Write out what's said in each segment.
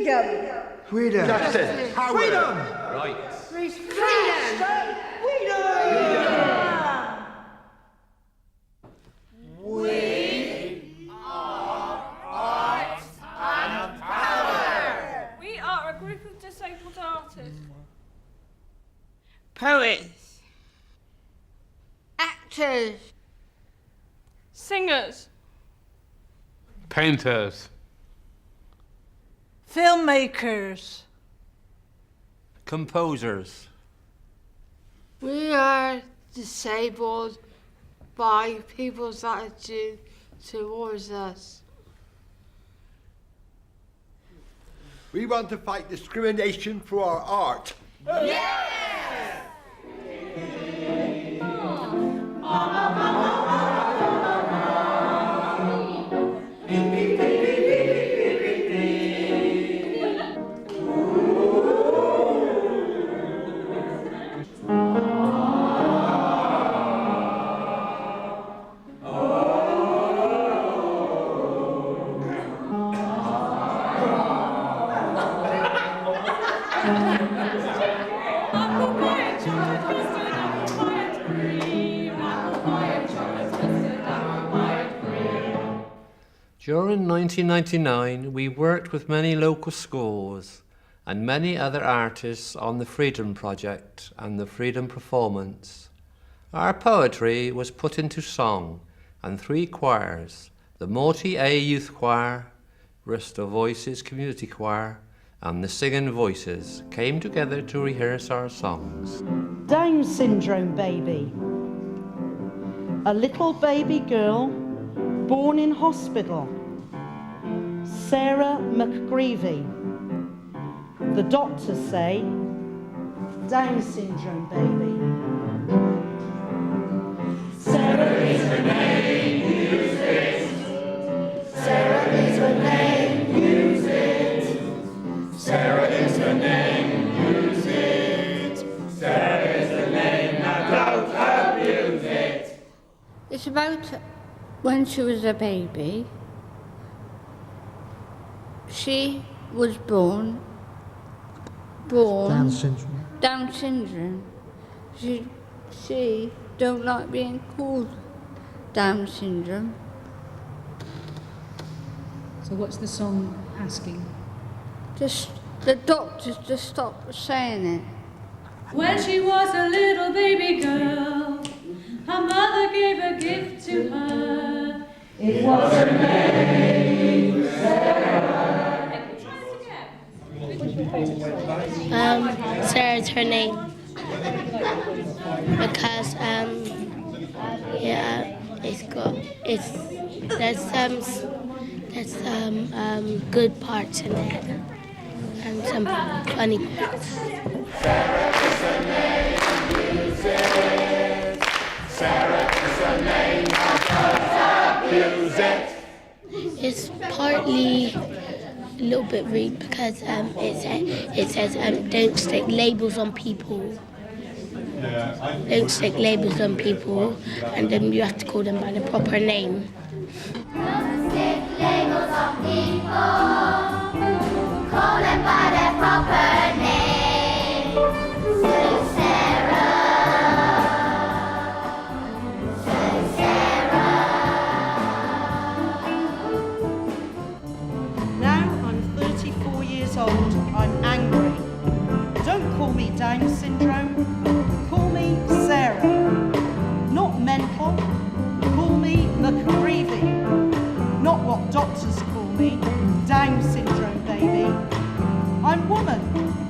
Freedom. Freedom. Justice. Power. Freedom. Right. Freedom. We are a group of disabled artists. Poets. Actors. Singers. Painters. Filmmakers. Composers. We are disabled by people's attitude towards us. We want to fight discrimination through our art. Apple pie and chocolate custard, apple pie and cream. Apple pie and chocolate custard, apple pie and cream. During 1999, we worked with many local schools and many other artists on the Freedom Project and the Freedom Performance. Our poetry was put into song, and 3 choirs, the Morty A Youth Choir, Bristol Voices Community Choir, and the Singing Voices came together to rehearse our songs. Down syndrome baby. A little baby girl born in hospital. Sarah McGreevy. The doctors say, Down syndrome baby. Sarah is her name, use it. Sarah is her name, use it. Sarah is her name, use it. Sarah is her name, now don't abuse it. It's about when she was a baby. She was born Down syndrome. Down syndrome. She don't like being called Down syndrome. So what's the song asking? Just the doctors just stopped saying it. When she was a little baby girl, her mother gave a gift to her. It was her name, Sarah's her name because there's good parts in it and some funny parts. Sarah is her name, use it. Sarah is her name, now don't abuse it. It's partly a little bit rude because it says don't stick labels on people. Don't stick labels on people, and then you have to call them by the proper name. Don't stick labels on people. Call them by their proper name. So Sarah. So Sarah. Now I'm 34 years old, I'm angry. Don't call me Down syndrome, call me Sarah. Not mental, call me McGreevy. Not what doctors call me, Down syndrome baby. I'm woman,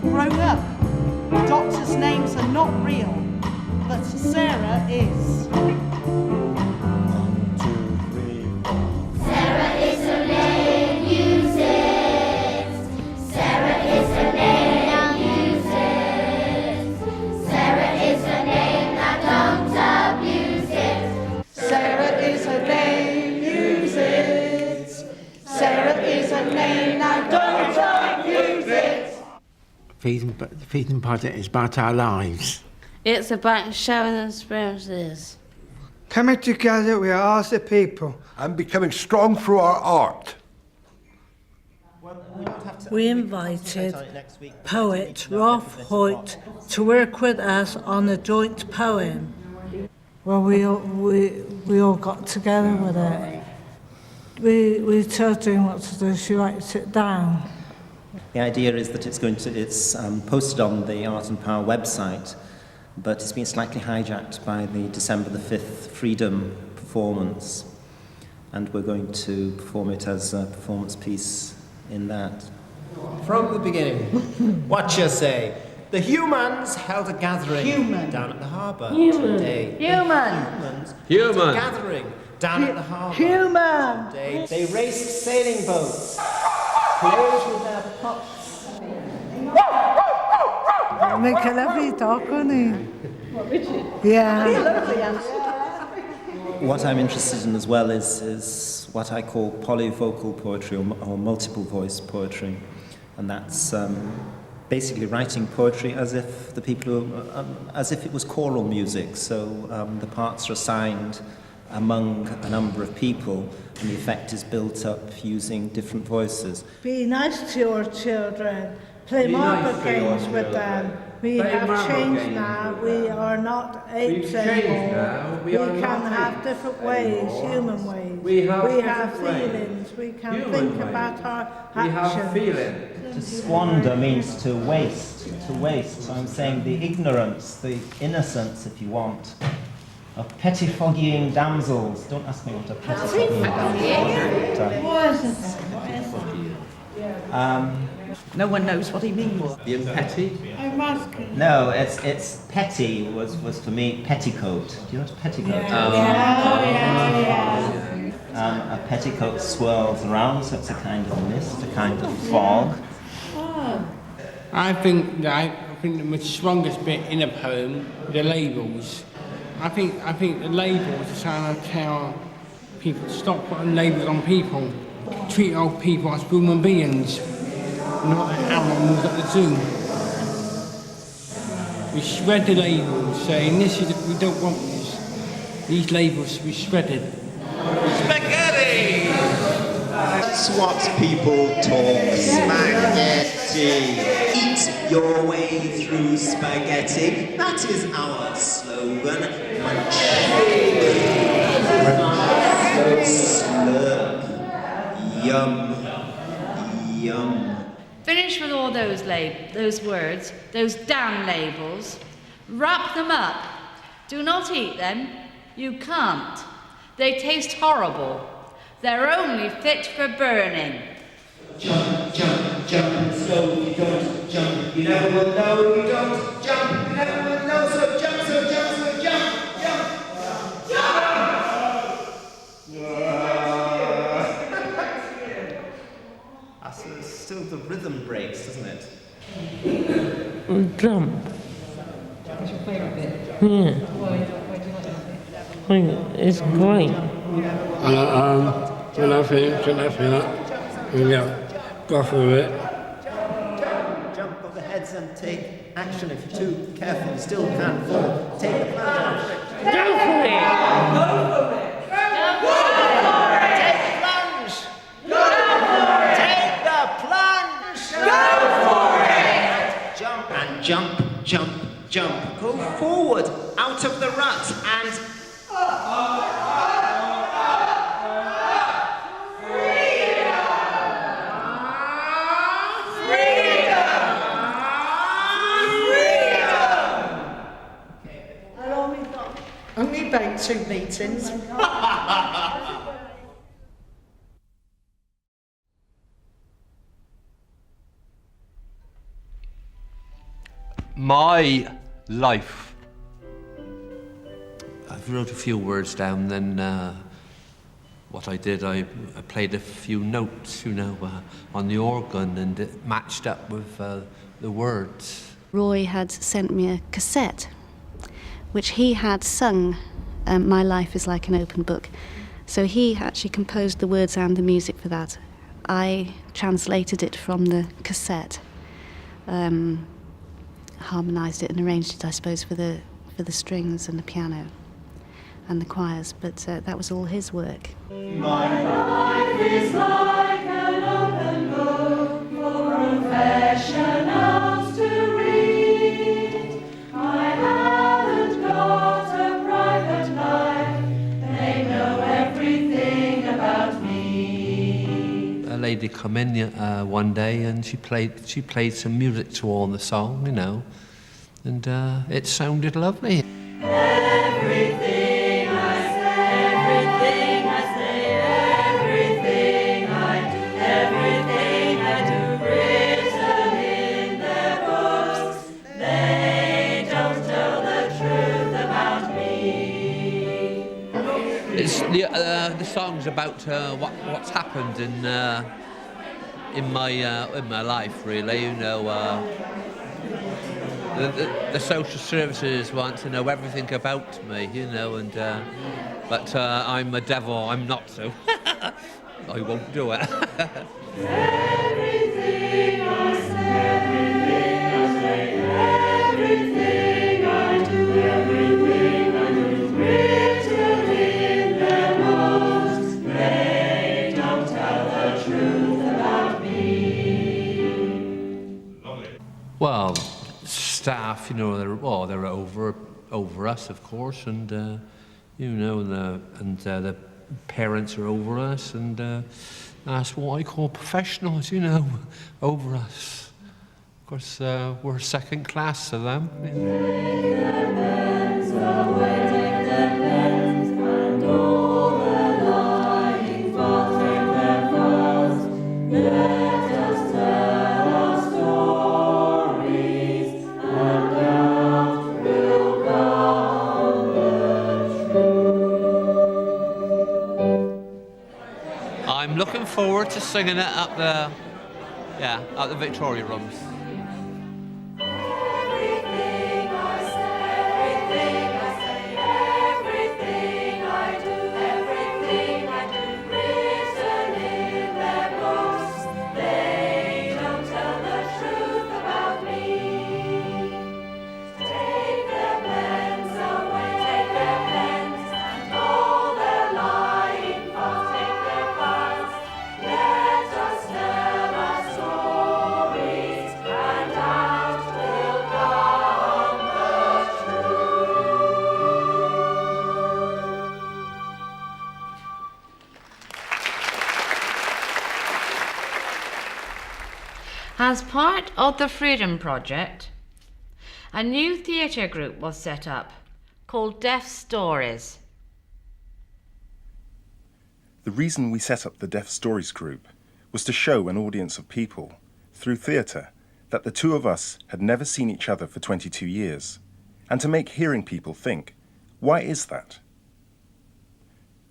grown up. Doctors' names are not real, but Sarah is. Sarah is her name, use it. Sarah is her name, now use it. Sarah is her name, now don't abuse it. Sarah is her name, use it. Sarah is her name, now don't abuse it. Freedom Project is about our lives. It's about sharing experiences. Coming together, we are as a people. And becoming strong through our art. Well, we don't have we invited poet Rolf Hoyt to work with us on a joint poem. Well, we all got together with it. We told him what to do. She writes it down. The idea is that it's posted on the Art and Power website, but it's been slightly hijacked by the December the 5th Freedom performance, and we're going to perform it as a performance piece in that. From the beginning, what you say? The humans held a gathering down at the harbour today. Humans held a gathering down at the harbour today. They raced sailing boats, played with their pups. Make a lovely dog, wouldn't he? What, Richard? Yeah. Lovely answer. What I'm interested in as well is what I call polyvocal poetry or multiple voice poetry, and that's basically writing poetry as if as if it was choral music. So the parts are assigned among a number of people, and the effect is built up using different voices. Be nice to your children. Play marble games with them. We have changed now. We are not apes anymore. We can have different ways, human ways. We have feelings. We can think about our actions. To squander means to waste. So I'm saying the ignorance, the innocence, if you want, of pettifogging damsels. Don't ask me what a pettifogging damsel is. No one knows what he means. Being petty? I'm asking. No, it's petty was for me petticoat. Do you know what a petticoat is? A petticoat swirls around, so it's a kind of mist, a kind of fog. I think the strongest bit in a poem, the labels. I think the labels are trying to tell people to stop putting labels on people. Treat old people as human beings, not as animals at the zoo. We shred the labels, saying we don't want this. These labels to be shredded. Spaghetti! That's what people talk. Spaghetti. Eat your way through spaghetti. That is our slogan. Munch. Slurp. Yum. Yum. Finish with all those words, those damn labels. Wrap them up. Do not eat them. You can't. They taste horrible. They're only fit for burning. Jump, jump, jump, slow, you don't jump. You never will know, you don't jump. You never will know, so jump, so jump, so jump, jump, jump. Still the rhythm breaks, doesn't it? Jump. What's your favourite bit? Yeah. Why do you like it? It's great. When I finish that, go for it. Jump over the heads and take action. If you're too careful, you still can't fall. Take the plunge. Go for it! Go for it! Take the plunge! Take the plunge! Go for it! Jump and jump, jump, jump. Go forward, out of the rut and... Only about 2 meetings. My life. I've wrote a few words down, then what I did, I played a few notes, on the organ, and it matched up with the words. Roy had sent me a cassette, which he had sung, My Life is Like an Open Book. So he actually composed the words and the music for that. I translated it from the cassette, harmonised it and arranged it, I suppose, for the strings and the piano and the choirs, but that was all his work. My life is like an open book for come in one day and she played some music to all the song, you know, and it sounded lovely. Everything I say, everything I say, everything I do, everything I do, written in their books, they don't tell the truth about me. It's the song's about what's happened in my life, really. You know, the social services want to know everything about me, you know, and but I'm a devil. I'm not, so I won't do it. Everything I say, everything I say, everything I do, everything I do is written in their books. They don't tell the truth about me. Well, staff, you know, they're over us, of course, and you know, and the parents are over us, and that's what I call professionals, you know, over us. Of course, we're second class to them. Take their pens away, take their pens, and all the lying thoughts, take their thoughts. Let us tell our stories, and out will come the truth. I'm looking forward to singing it at the Victoria Rooms. Everything I say, everything I say, everything I do, everything I do, written in their books. They don't tell the truth about me. Take their pens away, take their pens, and all their lying thoughts, take their cards. Let us tell our stories, and out will come the As part of the Freedom Project, a new theatre group was set up called Deaf Stories. The reason we set up the Deaf Stories group was to show an audience of people, through theatre, that the two of us had never seen each other for 22 years, and to make hearing people think, why is that?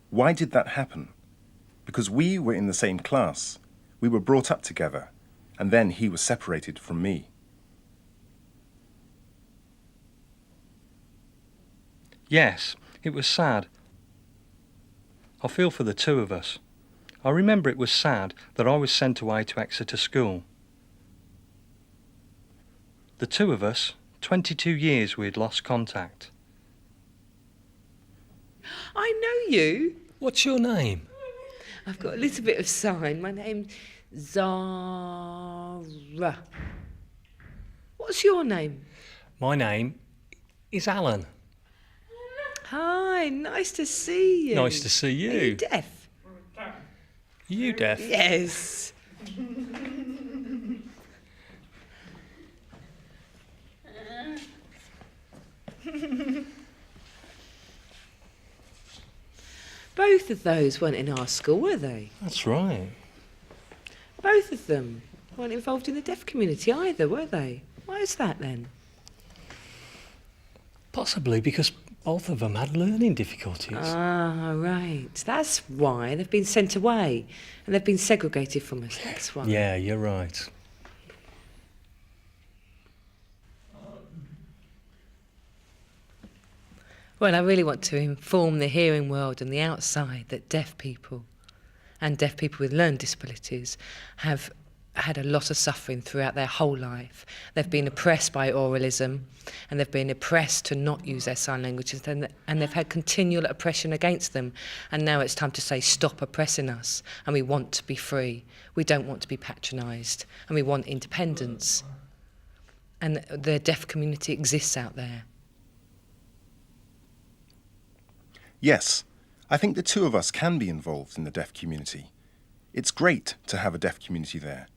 Why did that happen? Because we were in the same class, we were brought up together, and then he was separated from me. Yes, it was sad. I feel for the two of us. I remember it was sad that I was sent away to Exeter School. The two of us, 22 years we had lost contact. I know you. What's your name? I've got a little bit of sign. My name's Zara. What's your name? My name is Alan. Hi, nice to see you. Nice to see you. Are you deaf? Are you deaf? Yes. Both of those weren't in our school, were they? That's right. Both of them weren't involved in the deaf community either, were they? Why is that then? Possibly because both of them had learning difficulties. Ah, right. That's why they've been sent away and they've been segregated from us. That's why. Yeah, you're right. Well, I really want to inform the hearing world and the outside that deaf people and deaf people with learning disabilities have had a lot of suffering throughout their whole life. They've been oppressed by oralism and they've been oppressed to not use their sign languages, and they've had continual oppression against them. And now it's time to say, stop oppressing us, and we want to be free. We don't want to be patronised, and we want independence. And the deaf community exists out there. Yes, I think the two of us can be involved in the deaf community. It's great to have a deaf community there.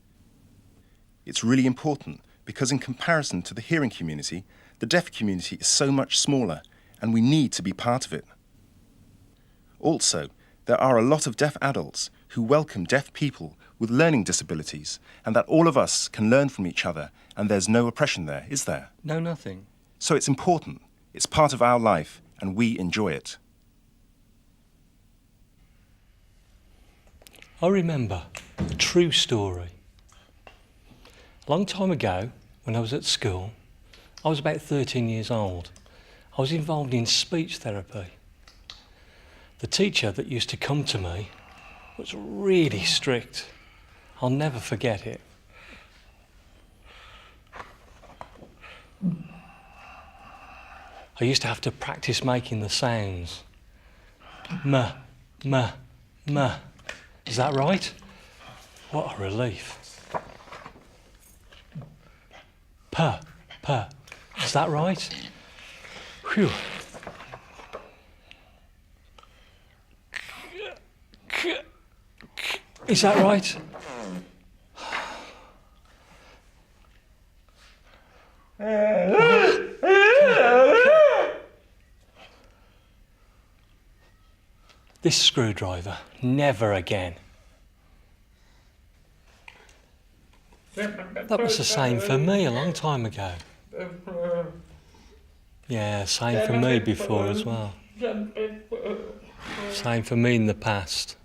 It's really important because in comparison to the hearing community, the deaf community is so much smaller and we need to be part of it. Also, there are a lot of deaf adults who welcome deaf people with learning disabilities and that all of us can learn from each other and there's no oppression there, is there? No, nothing. So it's important, it's part of our life and we enjoy it. I remember a true story. A long time ago, when I was at school, I was about 13 years old. I was involved in speech therapy. The teacher that used to come to me was really strict. I'll never forget it. I used to have to practice making the sounds. M, m, m. Is that right? What a relief. P, p. Is that right? Phew. Is that right? This screwdriver, never again. That was the same for me a long time ago. Yeah, same for me before as well. Same for me in the past.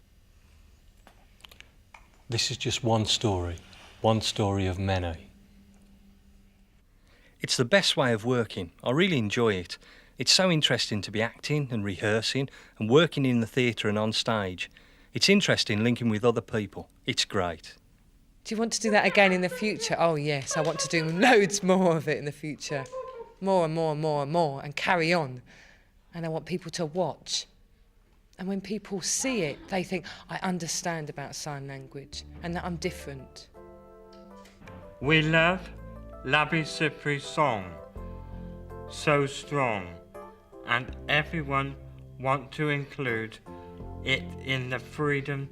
This is just one story of many. It's the best way of working. I really enjoy it. It's so interesting to be acting and rehearsing and working in the theatre and on stage. It's interesting linking with other people. It's great. Do you want to do that again in the future? Oh yes, I want to do loads more of it in the future. More and more and more and more, and carry on. And I want people to watch. And when people see it, they think, I understand about sign language and that I'm different. We love Labby Cipri's song, So Strong, and everyone want to include it in the Freedom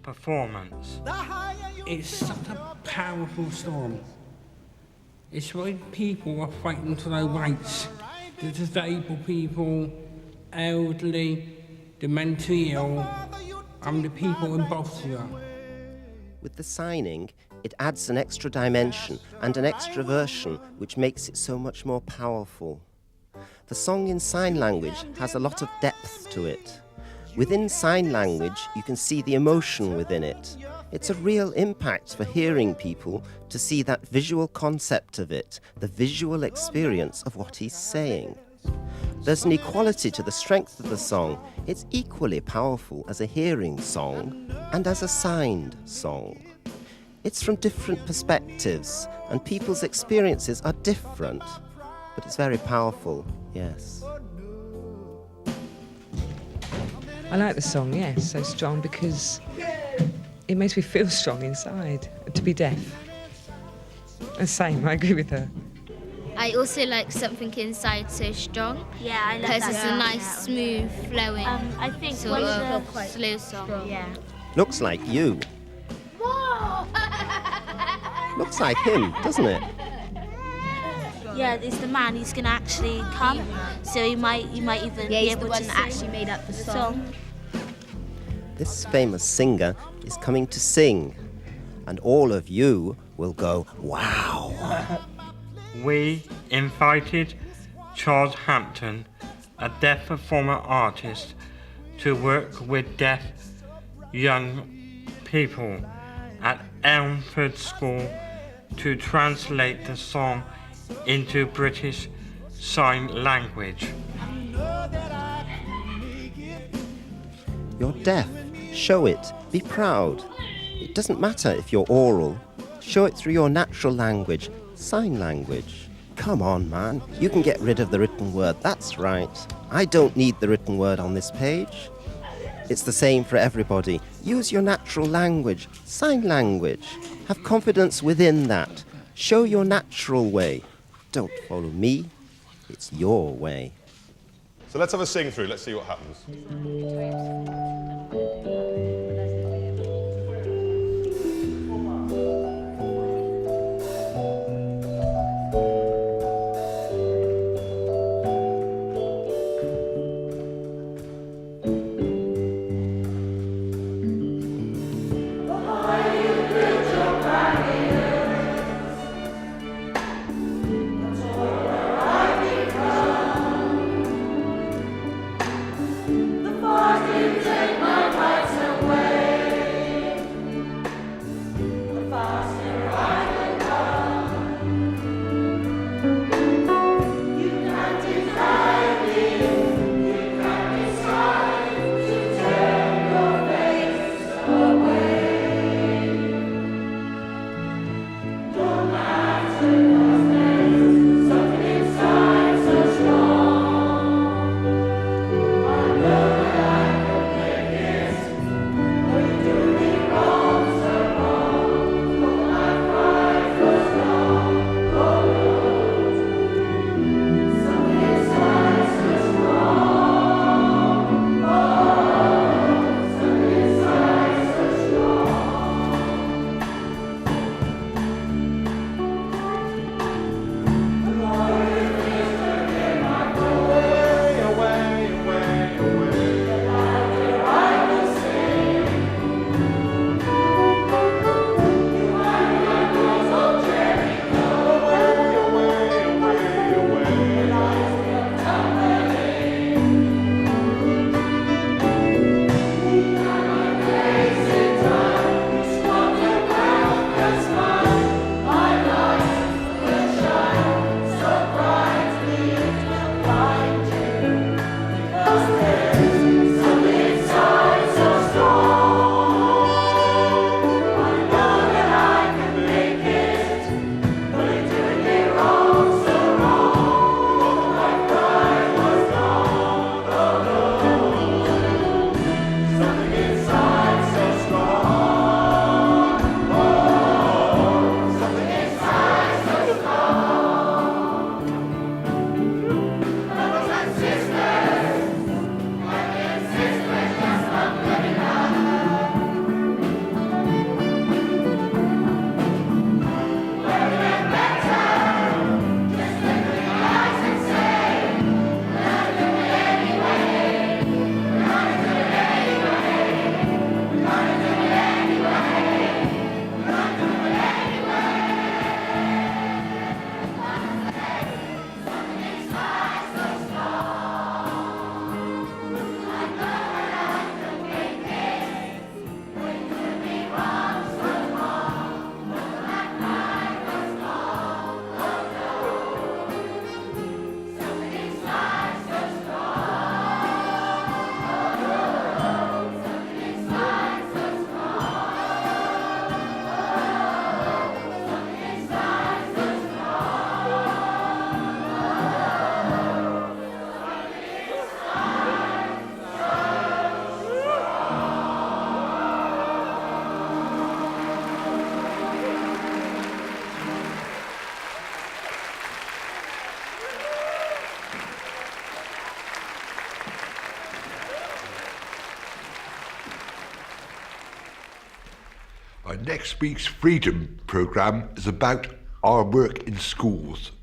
performance. It's such a powerful song. It's when people are fighting for their rights. The disabled people, elderly, the mentally ill, and the people in Bosnia. With the signing, it adds an extra dimension and an extra version which makes it so much more powerful. The song in sign language has a lot of depth to it. Within sign language, you can see the emotion within it. It's a real impact for hearing people to see that visual concept of it, the visual experience of what he's saying. There's an equality to the strength of the song. It's equally powerful as a hearing song and as a signed song. It's from different perspectives, and people's experiences are different, but it's very powerful, yes. I like the song, yes, So Strong, because it makes me feel strong inside to be deaf. The same, I agree with her. I also like Something Inside So Strong. Yeah, I love that. Because it's a nice, smooth, flowing, I think sort of slow song. Yeah. Looks like you. Looks like him, doesn't it? Yeah, it's the man who's gonna actually come, so he might even be able to actually made up the song. This famous singer is coming to sing, and all of you will go, wow. We invited Charles Hampton, a deaf performer artist, to work with deaf young people at Elmford School to translate the song into British Sign Language. You're deaf. Show it. Be proud. It doesn't matter if you're oral. Show it through your natural language, sign language. Come on, man. You can get rid of the written word. That's right. I don't need the written word on this page. It's the same for everybody. Use your natural language, sign language. Have confidence within that. Show your natural way. Don't follow me. It's your way. So let's have a sing through. Let's see what happens. Next week's Freedom programme is about our work in schools.